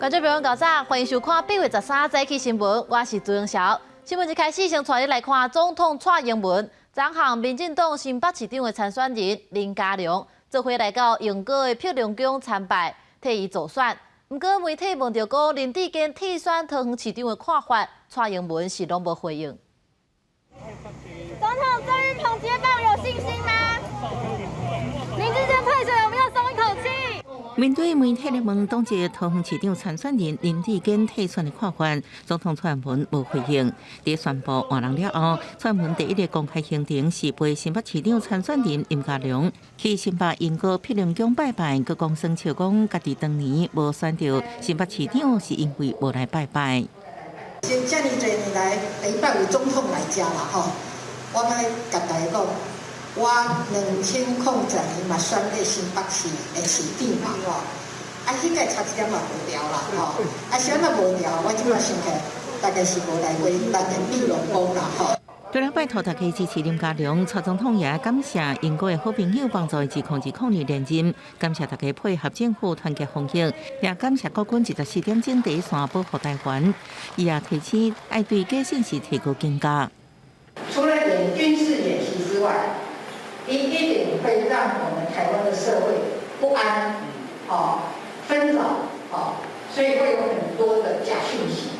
观众朋友，早早，欢迎收看8月13早起新闻，我是朱永晓。新闻一开始，先带你来看总统蔡英文，昨项民进党新北市长的参选人林佳龙，这回来到永歌的漂亮宫参拜，替伊助选。不过媒体问到讲林志坚替选桃园市长的看法，蔡英文是拢无回应。总统对于捧接棒有信心吗？林志坚退选有没有松一口气？面对媒体的问，当届桃园市长参选人林志坚替选的看法，总统蔡英文无回应。在宣布换人了后，蔡英文第一个公开行程是陪新北市长参选人林佳龙去新北永歌漂亮宫拜拜，佮讲声笑讲家己当年无选到新北市长，是因为无来拜拜。先这么多年来，第一摆有总统来遮啦吼，我该甲大家讲。我2009年嘛选咧新北市的市长嘛吼，迄个差一点嘛无调啦吼，选嘛无调，我即摆想起大概是无来过咱的美容宫啦吼。除了拜托大家支持林佳龙，蔡总统也感谢英国的好朋友帮助伊控制抗疫连任，感谢大家配合政府团结防疫，也感谢国军24点钟第一线保护台湾。伊也提醒爱对假信息提高警觉。除了演军事演习之外，一定会让我们台湾的社会不安，纷扰，所以会有很多的假讯息。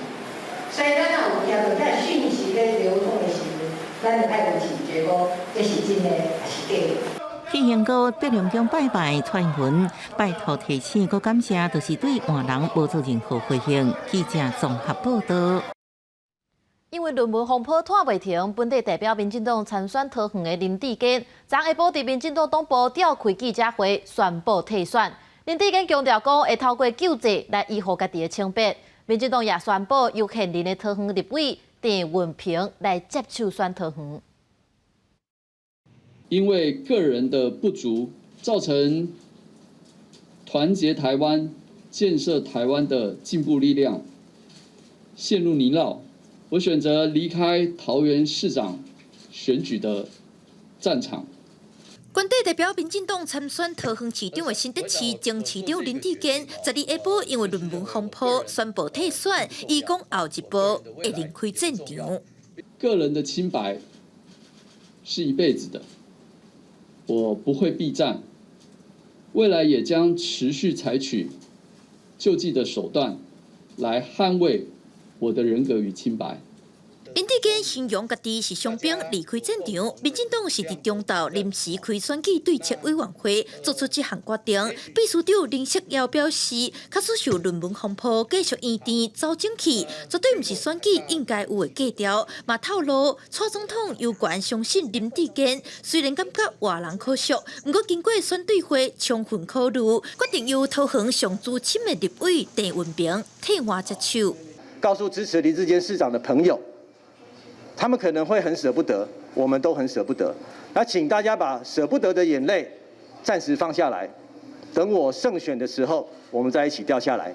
所以咱若有听到遐讯息咧流通的时候，咱就爱有警觉讲，这是真的还是假的。去英国漂亮宫拜拜，蔡英文拜托提醒，佮感谢，就是对换人无做任何回应。记者综合报道。因为论文风波拖袂停，本地代表民进党参选桃园的林志坚，昨下晡伫民进党党部召开记者会，宣布退选。林志坚强调讲，会透过救济来维护家己的清白。民进党也宣布由现任的桃园立委郑文平来接手选桃园。因为个人的不足，造成团结台湾、建设台湾的进步力量陷入泥淖。我选择离开桃园市长选举的战场。原地代表民进党参选桃园市长的新北市前市长林志坚，昨日下晡因为论文风波宣布退选，伊讲后一步会离开战场。个人的清白是一辈子的，我不会避战，未来也将持续采取救济的手段来捍卫我的人格与清白。林志坚形容家己是伤兵离开战场，民进党是伫中道临时开选举对策委员会做出这项决定。秘书长林锡尧表示，假使受论文风波继续延长走正气，绝对不是选举应该有的格调。嘛透露，蔡总统有权相信林志坚，虽然感觉活人可惜，不过经过选对会充分考虑，决定由桃园上资深的立委郑文平替换接手。告诉支持林志坚市长的朋友，他们可能会很舍不得，我们都很舍不得。那请大家把舍不得的眼泪暂时放下来，等我胜选的时候，我们再一起掉下来。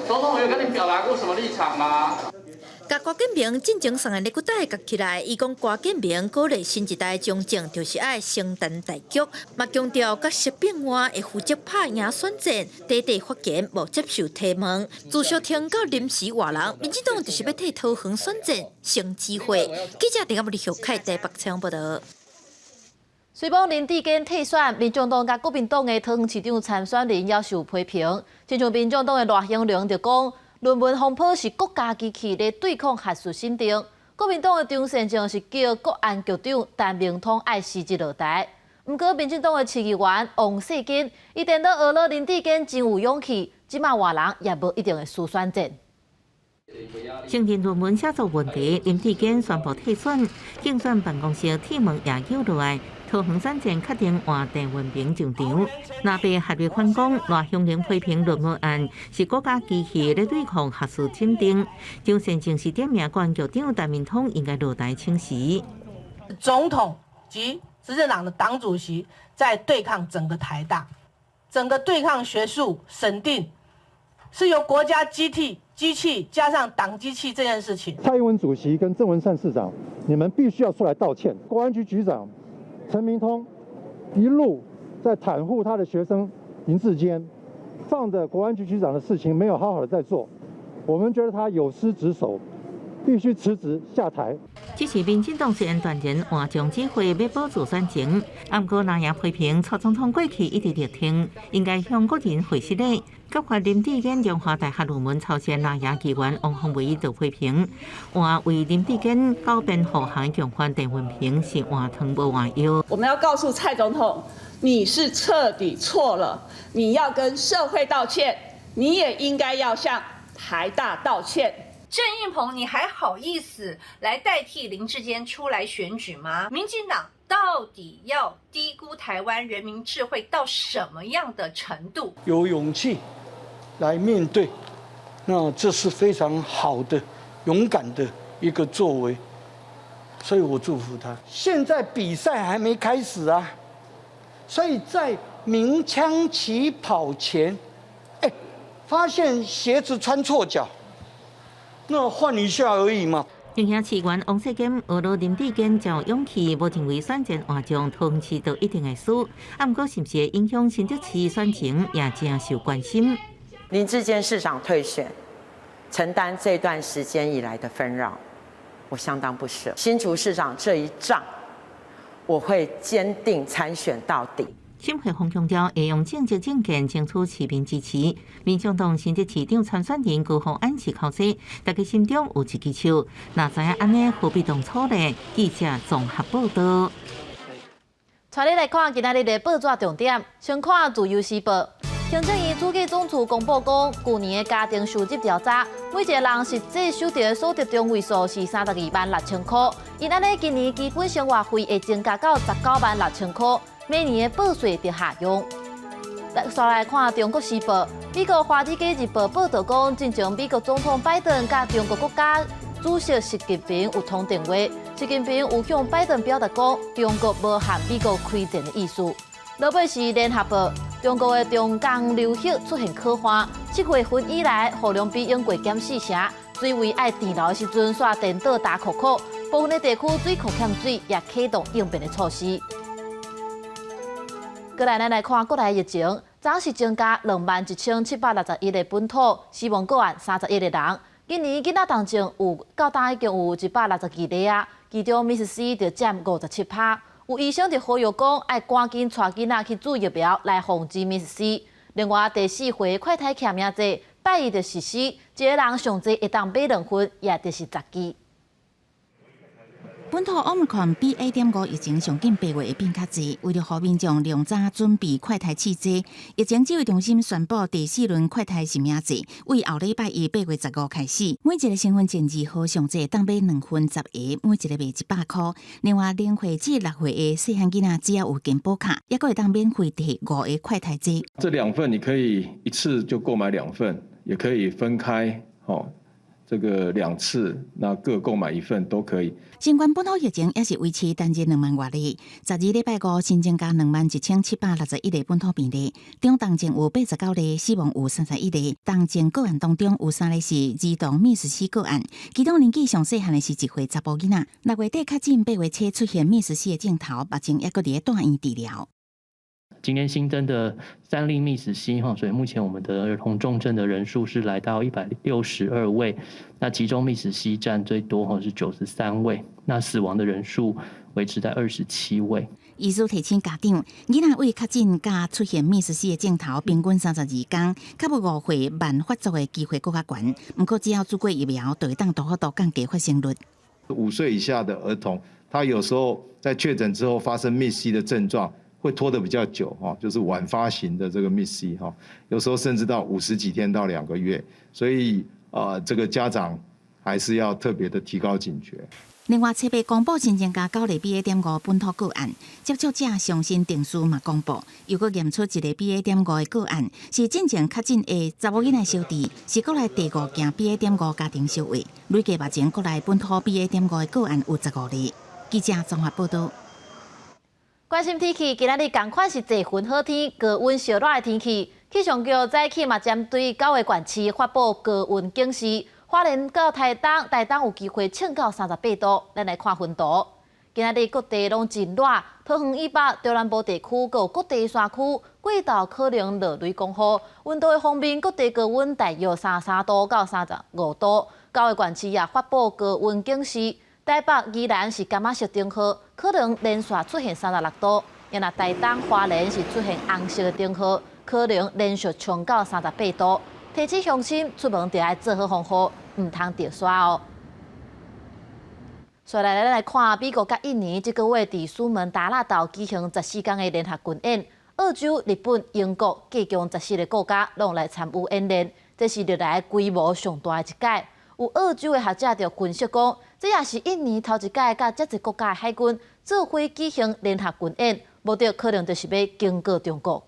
总统有跟你表达过什么立场吗？甲郭建明进前送的内骨带夹起来，伊讲郭建明鼓励新一代中正就是爱承担大局，嘛强调甲识变外会负责拍赢选战，短短发言无接受提问。自小听到临时换人，民进党就是要替桃园选战成机会。记者陈亚文、李秀凯台北采访报道。虽报林志坚退选，民众党甲国民党的桃园市长参选人也受批评。亲像民众党的赖兴良就讲，论文风波是国家机器咧对抗核数审定。国民党的张善政是叫国安局长陈明通爱辞职落台。不过，民进党的市议员王世坚，伊电到学了林志坚真有勇气，即马换人也无一定会输选战。承认论文写作问题，林志坚宣布退选，竞选办公室铁门也揪落来。桃园选战确定换郑文平上场。那被学律反攻，赖香玲批评论文案是国家机器咧对抗核数审定。张善政是点名关局长陈明通应该落台请辞。总统及执政党的党主席在对抗整个台大，整个对抗学术审定是由国家机器加上党机器这件事情。蔡英文主席跟郑文灿市长，你们必须要出来道歉。国安局局长陈明通一路在袒护他的学生林志坚，放的国安局局长的事情没有好好的在做，我们觉得他有失职守，必须辞职下台。只是民进党先断言换将机会要保住选情，不过蓝营批评蔡总统过去一直力挺，应该向国人回失礼。革发林志坚中华大学论文抄袭蓝营议员王宏伟就批评，换为林志坚告辩护航共犯邓文平是换汤无换药。我们要告诉蔡总统，你是彻底错了，你要跟社会道歉，你也应该要向台大道歉。郑运鹏，你还好意思来代替林志坚出来选举吗？民进党到底要低估台湾人民智慧到什么样的程度？有勇气来面对，那这是非常好的、勇敢的一个作为，所以我祝福他。现在比赛还没开始啊，所以在鸣枪起跑前，发现鞋子穿错脚。那换一下而已嘛。影响市员王世坚学罗林志坚较勇气，无认为选战换将同时都一定会输。不过是不是会影响新竹市选情，也正受关心。林志坚市长退选，承担这段时间以来的纷扰，我相当不舍。新竹市长这一仗，我会坚定参选到底。审核洪强调会用政治政见争取市民支持。民众党新竹市长参选人高虹安是考试，大家心中有一支手。那知影安尼何必当初呢？记者综合报道。带你来看今仔日的报纸重点，先看《自由时报》。行政院主计总处公布讲，去年的家庭收入调查，每一个人实际收到的所得中位数是32万6千块，因安尼今年基本生活费会增加到19万6千块。每年的报税就下降。再来看《中国时报》，美国《华尔街日报》报道讲，近前美国总统拜登甲中国国家主席习近平有通电话，习近平有向拜登表达讲，中国无和美国开战的意思。落尾是《联合报》，中国的中港流血出现可汗，7月份以来，数量比英国减4成，水位爱电流的时阵煞颠倒大库库，部分的地区水库欠水，也启动应变的措施。过来，咱来看国内疫情，早是增加21761个本土死亡个案，31个人。今年囡仔当中有到今已经有162例啊，其中Mississippi就占57%。有医生就呼吁讲，爱赶紧带囡仔去注疫苗来防治Mississippi。另外，第4回快筛检名制拜一就实施，一个人上济会当买2份，也就是10支。本土 Omicron BA.5 疫情上近8月会变较济，为了让民众量早准备快筛试剂，疫情指挥中心宣布第4轮快筛试名制，为后礼拜1 8月15开始，每一个身份证2号上济当买2份10个，每一个卖100块。另外，0岁至6岁的细汉囡仔只要有健保卡，也可会当免费摕5个快筛剂。这2份你可以一次就购买2份，也可以分开这个2次，那各购买1份都可以。新冠本土疫情也是维持单日2万多例，12礼拜5新增加21761个本土病例，中重症有89例，死亡有31例。重症个案当中有3例是儿童密斯氏个案，其中年纪上细汉的是1岁查甫囡仔。6月底确诊8月初出现密斯氏的症头，目前也搁伫住院治疗。今天新增的3例密斯西所以目前我们的儿童重症的人数是来到162位，那其中密斯西占最多是93位，那死亡的人数维持在27位。医师提醒家长，囡仔为确诊加出现密斯西的症头，平均32天，较无5岁慢发作的机会更加悬。不过只要做过疫苗，就会当大幅度降低发生率。5岁以下的儿童，他有时候在确诊之后发生密斯西的症状，会拖得比较久就是晚发型的这个 Missy 有时候甚至到50几天到2个月，所以这个家长还是要特别的提高警觉。另外，七月公布新增加9例 BA.5 本土个案，接触者上新定数嘛公布，又搁验出1个 BA.5 的个案，是进前确诊的查某囡仔小弟，是国内第5件 BA.5 家庭受惠，累计目前国内本土 BA.5 的个案有15例。记者综合报道。关心天气，今仔日同款是侪云好天、高温烧热的天气。气象局早起嘛针对9个县市发布高温警示，花莲到台东有机会升到38度。咱来看温度。今仔日各地拢真热，桃园以北、中南部地区、有各地山区，过昼可能落雷公雨。温度的方面，各地高温大约33度到35度。9个县市也发布高温警示。台北、宜兰是柑仔色灯号，可能连续出现36度；也那台东、花莲是出现红色的灯号，可能连续冲到38度。提醒乡亲出门就要做好防护，唔通直刷哦。再来看美国甲印尼这个月伫苏门答腊岛举行14天的联合军演，澳洲、日本、英国计共14个国家拢来参与演练，这是历来规模上大的一届。有澳洲的学者就分析讲，这也是印尼头一届甲这一国家的海军做伙举行联合军演，目的可能就是要警告中国。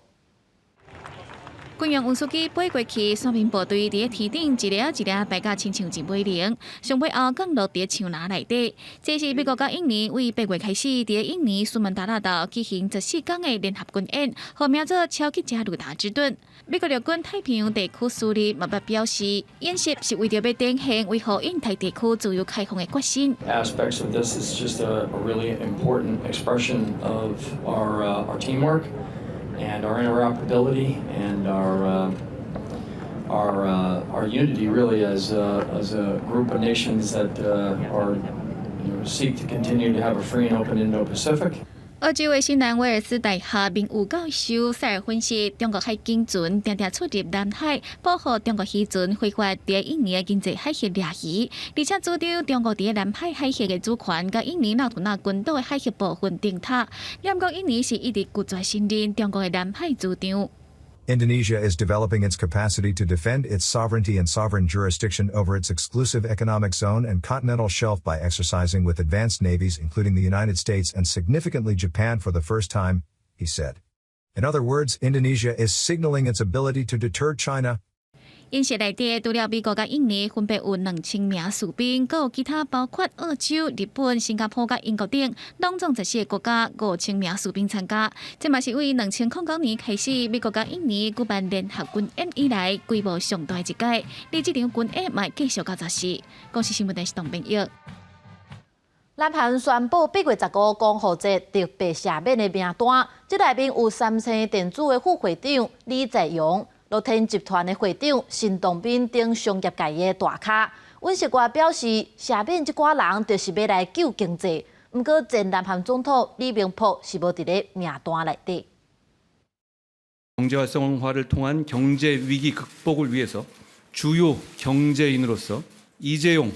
军用运输机飞过去，伞兵部队伫天顶一粒一粒摆甲亲像一尾翎，上尾后降落伫枪篮内底。这是美国甲印尼为8月开始伫印尼苏门答腊岛举行14天的联合军演，号名做超级加鲁达之盾。美国陆军太平洋地区司令马巴表示，演习是为着要展现为何印太地区自由开放的决心。Aspects of this is just a really important expression of our teamwork. And our interoperability and our unity really as a group of nations that seek to continue to have a free and open Indo-Pacific. 澳洲的新南威尔斯大学名誉教授塞尔分析，中国海警船常常出入南海，保护中国渔船非法伫印尼的经济海峡掠鱼，而且主张中国伫南海海峡的主权，甲印尼纳图纳群岛的海峡部分顶塔。念讲印尼是一直拒绝承认中国的南海主张。Indonesia is developing its capacity to defend its sovereignty and sovereign jurisdiction over its exclusive economic zone and continental shelf by exercising with advanced navies, including the United States and significantly Japan for the first time, he said. In other words, Indonesia is signaling its ability to deter China. 演习内底除了美国甲印尼分别有2000名士兵，还有其他包括澳洲、日本、新加坡甲英国等，拢总14个国家5000名士兵参加。这嘛是为2009年开始美国甲印尼举办联合军演以来规模上大一届。而这场军演嘛继续到10时。公司新闻台是董炳玉。南韩宣布8月15日光复节特别赦免的名单，这内面有三星电子的副会长李在镕。乐天集团的会长신동斌等商业界的大咖，尹锡悦表示，赦免这寡人就是要来救经济。不过，前南韩总统李明博是无伫咧名单内底。 경제활성화를 통한 경제 위기 극복을 위해서 주요 경제인으로서 이재용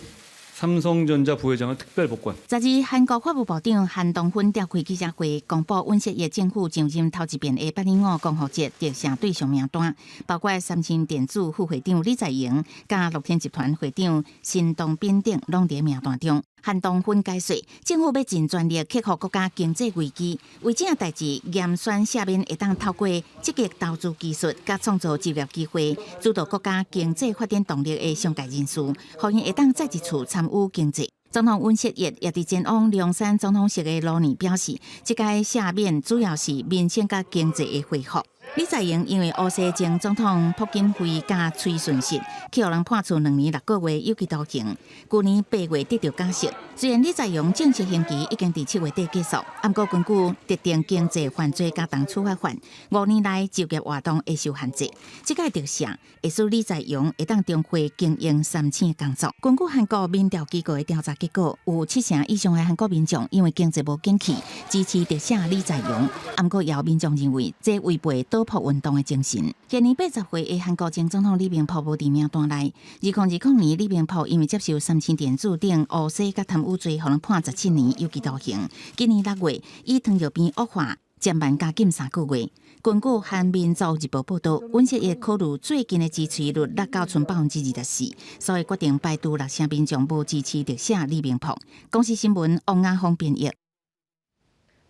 삼성전자 부회장을 특별 복권。昨日，韩国法务部长韩东勋召开记者会，公布尹锡悦政府上任头一遍的805光复节特赦对象名单，包括三星电子副会长李在镕、甲乐天集团会长신동斌等，拢伫名单中。 韩东勋解说，政府要尽全力克服国家经济危机，为这样代志严选下面会当透过积极投资技术，甲创造就业机会，主导国家经济发展动力的商界人士，互因会当再一次参与经济。 总统尹锡悦也伫前往龙山总统室的路年表示，这届赦免主要是民生甲经济的恢复。李在镕因为乌西前总统朴槿惠甲崔顺实，去互人判处2年6个月有期徒刑。去年8月得到假释。虽然李在镕正式刑期已经伫7月底结束，不过根据特定经济犯罪加重处罚法，5年内就业活动会受限制。这届特赦会使李在镕会当重回经营3000工作。根据韩国民调机构的调查结果，有70%以上的韩国民众因为经济无景气，支持特赦李在镕。不过也有民众认为，这违背倒朴运动的精神。今年80岁的韩国前总统李明博无伫名单内。2020年，李明博因为接受三星电子等乌西甲贪污罪，互人判17年有期徒刑。今年6月，以糖尿病恶化暂缓加禁3个月。根据《韩民族日报》报道，尹锡悦考虑最近的支持率落到剩24%，所以决定拜读6成民众无支持特赦李明博。公司新闻王亚峰编译。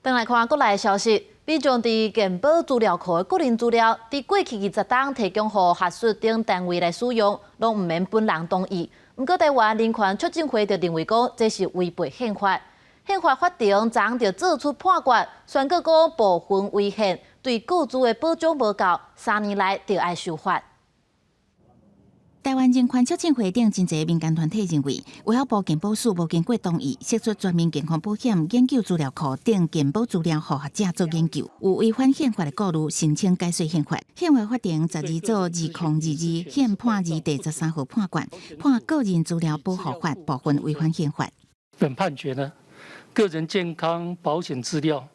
转来看国内的消息，民众伫健保资料库的个人资料，伫过去20天提供予核数等单位来使用，拢毋免本人同意。不过，台湾人权促进会就认为讲，这是违背宪法。宪法法庭昨就做出判决，宣告讲部分违宪，对个资的保障无够，3年来就要受罚。台湾人权促进会顶真侪民间团体认为，卫福部健保署无经过同意，释出全民健康保险研究资料库顶健保资料予学者做研究，有违反宪法的顾虑，申请改说宪法。宪法法庭12组2022宪判2第13号判决，判个人资料保护法部分违反宪法。本判决呢，个人健康保险资料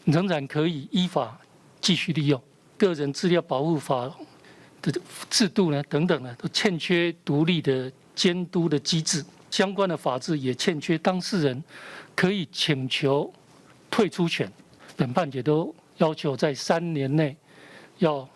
仍然可以依法继续利用，个人资料保护法的制度呢等等呢，都欠缺独立的监督的机制，相关的法制也欠缺当事人可以请求退出权。本判决都要求在3年内要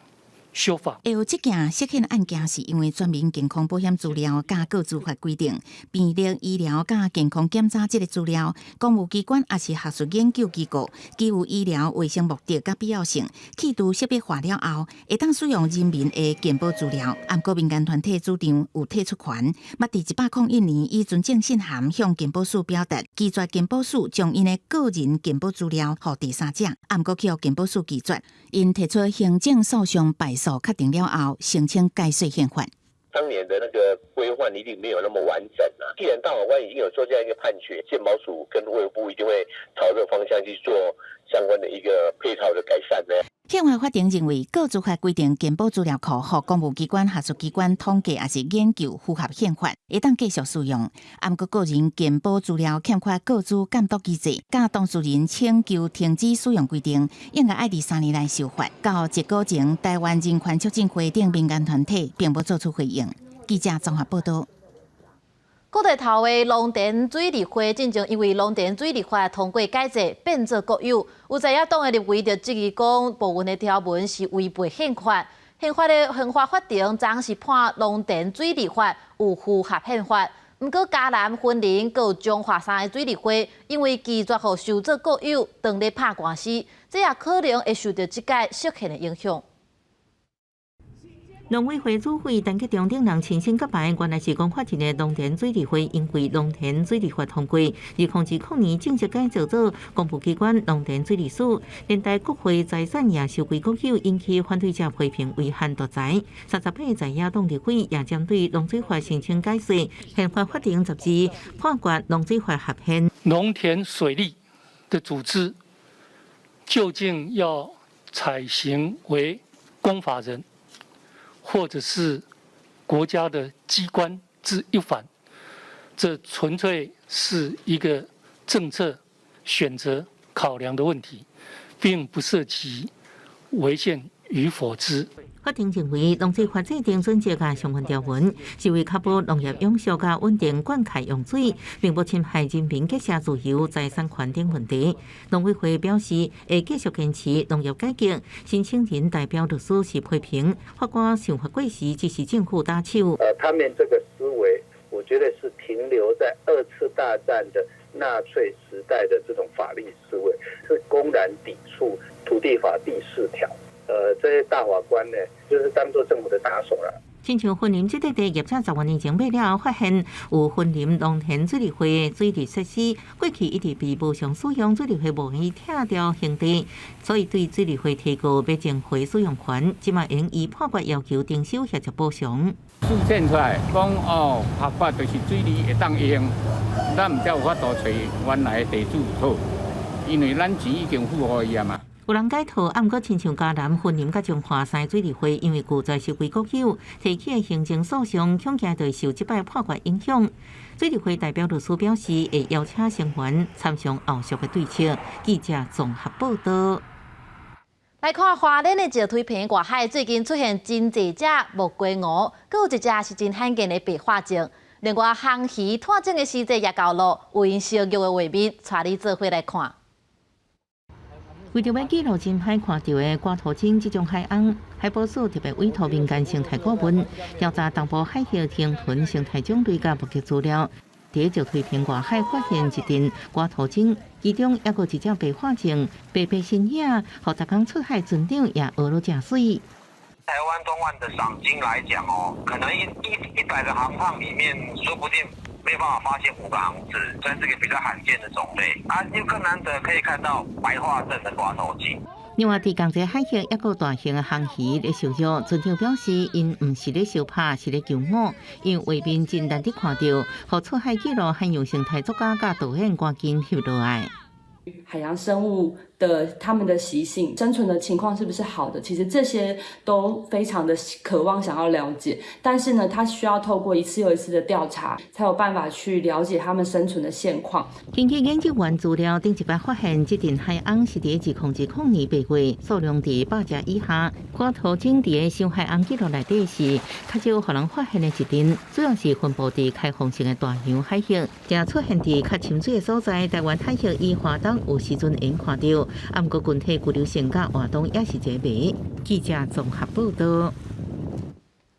修法。会有这件涉险案件，是因为全民健康保险资料甲个资法规定，病历、医疗甲健康检查这个资料，公务机关也是学术研究机构，基于医疗卫生目的甲必要性，企图识别化了后，会当使用人民的健保资料。按国民间团体主张有退出权，捌伫101年以尊正信函向健保署表达，拒绝健保署将因的个人健保资料予第三者，按过去健保署拒绝，因提出行政诉讼败诉确定了后，申请改说宪法。当年的那个规范一定没有那么完整啊。既然大法官已经有做这样一个判决，健保署跟卫福部一定会朝这个方向去做相关的一个配套的改善呢。宪法法庭认为，个资法规定健保资料库和公务机关、学术机关统计也是研究符合宪法，会当继续使用。按个个人健保资料欠缺个资监督机制，甲当事人请求停止使用规定，应该爱伫3年内修法。到1个前，台湾人权促进会等民间团体并无做出回应。记者综合报道。国地头的农田水利会进前因为农田水利法通过改制，变做国有。有在野党的立委就质疑讲，部分的条文是违背宪法。宪法法庭昨是判农田水利法有符合宪法。不过嘉南分林佮彰化山的水利会，因为拒绝予收做国有，当咧拍官司，这也可能会受到这届释宪的影响。农委会主委陈吉中等人亲身揭牌，原来是公法庭的农田水利会因为农田水利法通过，2020年正式改造做公务机关农田水利署，连带国会财产也收归国有，引起反对者批评违宪独裁。38在野党立委也针对农水法申请改说，宪法法庭12判决农水法合宪。农田水利的组织究竟要采行为公法人，或者是国家的机关之一环，这纯粹是一个政策选择考量的问题，并不涉及违宪与否之。法庭认为，农水法制定准则甲相关条文是为确保农业永续甲稳定灌溉用水，并不侵害人民结社自由、财产权等问题。农委会表示，会继续坚持农业改革。申请人代表律师是批评法官想法过时，只是政府打手。他们这个思维，我觉得是停留在2次大战的纳粹时代的这种法律思维，是公然抵触土地法第4条。这些大法官呢，就是当作政府的打手了。亲像分林这块地，业者10多年前买了，发现有分林农田水利会的水利设施，过去一直被无偿使用，水利会无愿意拆掉现地，所以对水利会提告要证回使用权，即嘛用以判决要求征收协助补偿。书证出来讲合法就是水利会当用，咱唔才有法度找原来的地主讨，因为咱钱已经付予伊啊嘛。有人解套，啊，毋过亲像嘉南分林甲彰化山水利会，因为旧在收归国有，提起的行政诉讼，恐惊会受这摆判决影响。水利会代表律师表示，会邀请成员参详后续的对策。记者综合报道。来看花莲的石腿坪外海，最近出现真侪只木龟蛾，阁有一只是真罕见的白化症。另外，航鱼探证的时节也到了，有因烧肉的画面，带你做伙来看。为着要记录真歹看到的瓜头精这种海翁，海保署特别委托民间生态顾问调查东部海峡鲸豚生态种类甲目击资料，在石腿坪外海发现一阵瓜头精，其中也有一只白化症、白身影，和逐工出海船长也学了真水。台湾东岸的赏鲸来讲可能100个航胖里面，说不定没有办法发现5个航子，算是个比较罕见的种类啊。又更难得可以看到白化症的瓜头鲸。另外，伫江浙海峡也有大型的航鱼咧受辱，船长表示，因毋是咧相拍，是咧求偶，因为画面真难得看到，互出海记录海洋生态作家甲导演赶紧翕落来。海洋生物的他们的习性、生存的情况是不是好的？其实这些都非常的渴望想要了解，但是呢，他需要透过一次又一次的调查，才有办法去了解他们生存的现况。根据研究员资料，顶一摆发现这阵海翁是伫2008月数量伫100只以下，看图整伫深海翁记录内底是较少互人发现的一阵，主要是分布伫开放性的大洋海域，也出现伫较深水的所在。台湾海域以花东有时阵会看到。啊，毋过群体居留性甲活动也是一谜。记者综合报道。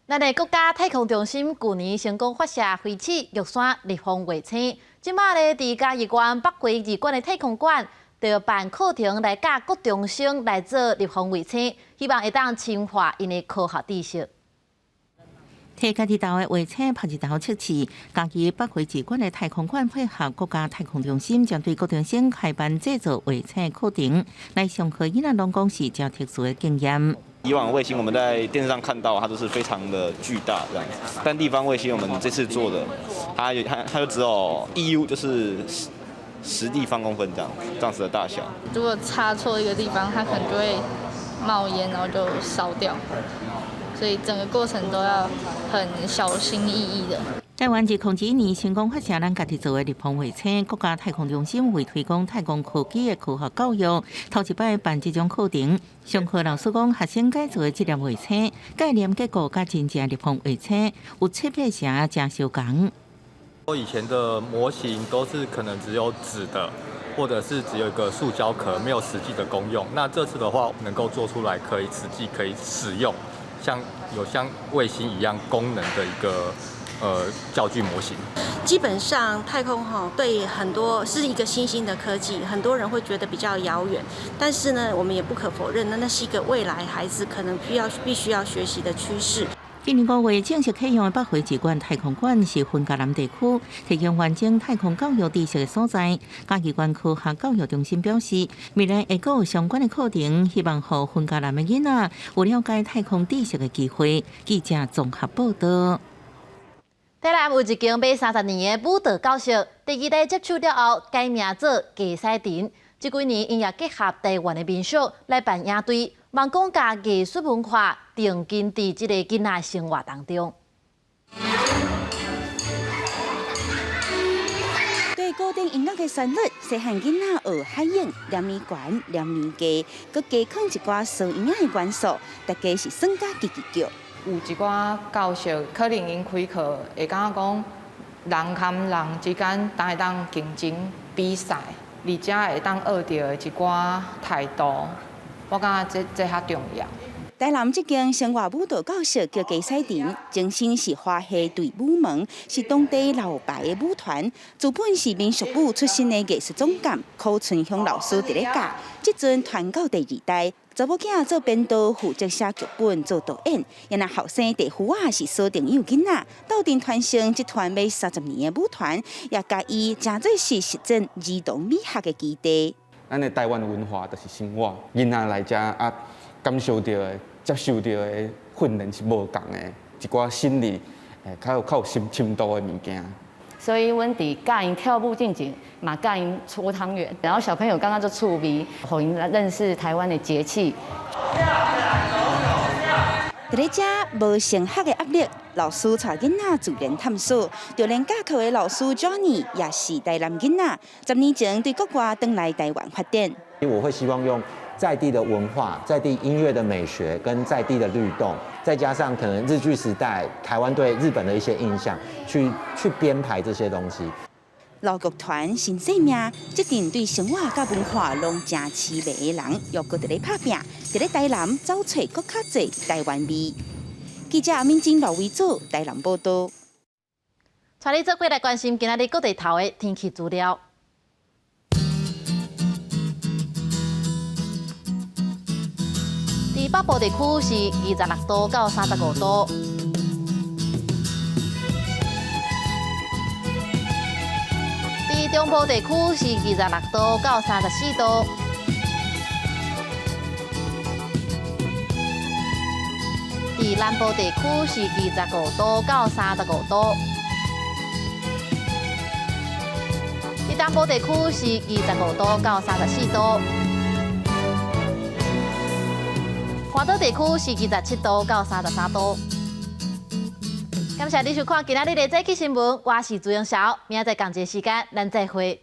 咱的国家太空中心去年成功发射飞机玉山立方卫星，即马咧伫嘉义县北归二馆的太空馆，就办课程来教各中生来做立方卫星，希望会当深化因的科学知识。摕家己岛的卫星拍一道测试，嘉义北回二馆的太空馆配合国家太空中心，将对高中生开办制作卫星课程，来上课囡仔拢讲是较特殊的经验。以往卫星我们在电视上看到，它都是非常的巨大这样子，但地方卫星我们这次做的，它就只有 EU 就是10立方公分这样子的大小。如果插错一个地方，它可能就会冒烟，然后就烧掉。所以整个过程都要很小心翼翼的。台湾自2021年成功发射咱家己做的立方卫星，国家太空中心为推广太空科技的科学教育，头一摆办这种课程。上课老师讲，学生改造的这粒卫星概念结构甲真正立方卫星有切片成真相共。以前的模型都是可能只有纸的，或者是只有一个塑胶壳，没有实际的功用。那这次的话，能够做出来可以实际可以使用。像卫星一样功能的一个教具模型。基本上太空对很多是一个新兴的科技，很多人会觉得比较遥远，但是呢，我们也不可否认，那是一个未来孩子可能必须要学习的趋势。今年5月正式启用的北回二馆太空馆是云嘉南地区提供完整太空教育知识的所在。嘉义县科学教育中心表示，未来会有相关的课程，希望让云嘉南的囡仔有了解太空知识的机会。记者综合报道。台南有一间买30年的武道教室，第2代接手了后，改名做鸡西田。这几年，因也结合台湾的民俗来办野队。望讲甲艺术文化定根伫这个囡仔生活当中。对固定音乐的旋律，细汉囡仔学海燕、念咪管、念咪鸡，佮加放一寡双音乐的元素，大家是算甲叽叽叫。有一寡教授可能因开课会感觉讲，人和人之间会当竞争比赛，而且会当学到的一寡态度。我感觉这较重要。台南这间生活舞蹈教室叫鸡西田，前身是花溪队舞门，是当地老牌的舞团。主本是民俗舞出身的艺术总监柯春香老师伫咧教，即阵传到第2代。查某囝做编导，负责写剧本、做导演。因那后生地夫啊是小朋友囡仔，斗阵传承这团买30年的舞团，也甲伊真做是实践儿童美学的基地。咱的台湾文化就是生活，囡仔来遮啊，感受到的、接受到的训练是无同的，一寡心理较有深度的物件。所以，阮伫教因跳舞进前，嘛教因搓汤圆，然后小朋友刚刚就趣味，互因认识台湾的节气。伫咧遮无升学的压力，老师带囡仔自然探索。就连教课的老师 Johnny 也是台南囡仔，10年前对国外返来台湾发展。我会希望用在地的文化、在地音乐的美学跟在地的律动，再加上可能日据时代台湾对日本的一些印象，去编排这些东西。老剧团新生命，这阵对生活甲文化拢真痴迷的人，又搁伫咧拍拼，伫咧台南找找搁较侪台湾味。记者阿敏晶、罗维祖台南报道。带你做过来关心今仔日各地头的天气资料。伫北部地区是26度到35度。中部地区是26度到34度，伫南部地区是25度到35度，伫东部地区是25度到34度，华岛地区是27度到33度。感谢你收看今仔日的早起新闻，我是朱永晓，明仔载同一时间咱再会。